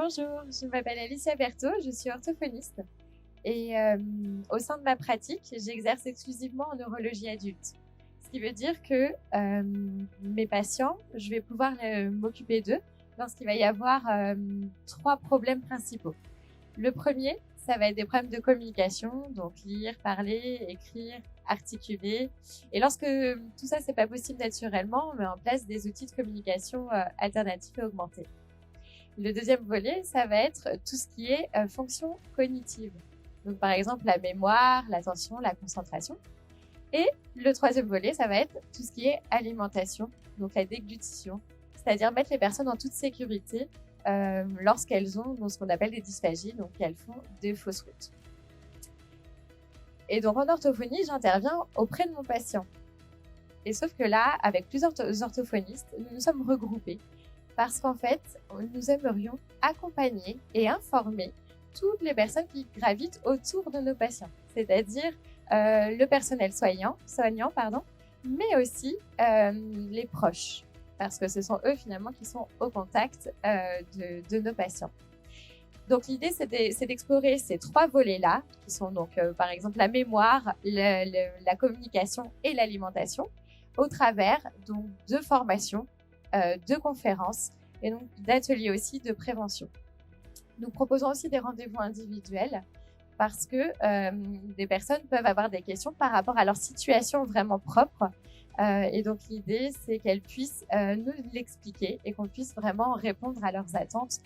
Bonjour, je m'appelle Alicia Berthaud, je suis orthophoniste et au sein de ma pratique, j'exerce exclusivement en neurologie adulte. Ce qui veut dire que mes patients, je vais pouvoir m'occuper d'eux lorsqu'il va y avoir 3 problèmes principaux. Le premier, ça va être des problèmes de communication, donc lire, parler, écrire, articuler. Et lorsque tout ça, c'est pas possible naturellement, on met en place des outils de communication alternatifs et augmentés. Le deuxième volet, ça va être tout ce qui est fonction cognitive. Donc, par exemple, la mémoire, l'attention, la concentration. Et le troisième volet, ça va être tout ce qui est alimentation, donc la déglutition, c'est-à-dire mettre les personnes en toute sécurité lorsqu'elles ont ce qu'on appelle des dysphagies, donc elles font des fausses routes. Et donc, en orthophonie, j'interviens auprès de mon patient. Et sauf que là, avec plusieurs orthophonistes, nous nous sommes regroupés parce qu'en fait, nous aimerions accompagner et informer toutes les personnes qui gravitent autour de nos patients, c'est-à-dire le personnel soignant, mais aussi les proches, parce que ce sont eux finalement qui sont au contact de nos patients. Donc l'idée, c'est d'explorer ces 3 volets-là, qui sont donc par exemple la mémoire, la communication et l'alimentation, au travers donc de formations, de conférences et donc d'ateliers aussi de prévention. Nous proposons aussi des rendez-vous individuels parce que des personnes peuvent avoir des questions par rapport à leur situation vraiment propre. Et donc l'idée, c'est qu'elles puissent nous l'expliquer et qu'on puisse vraiment répondre à leurs attentes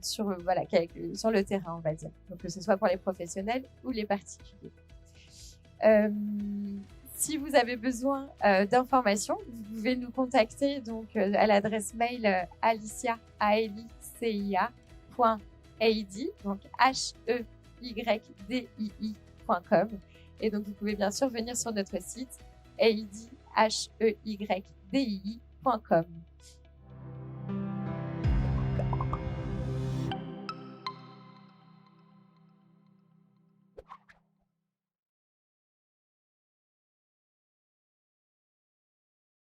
sur le terrain, on va dire. Donc que ce soit pour les professionnels ou les particuliers. Si vous avez besoin d'informations, vous pouvez nous contacter donc à l'adresse mail alicia.aidii.com, donc heydii.com. Et donc vous pouvez bien sûr venir sur notre site aidii.com.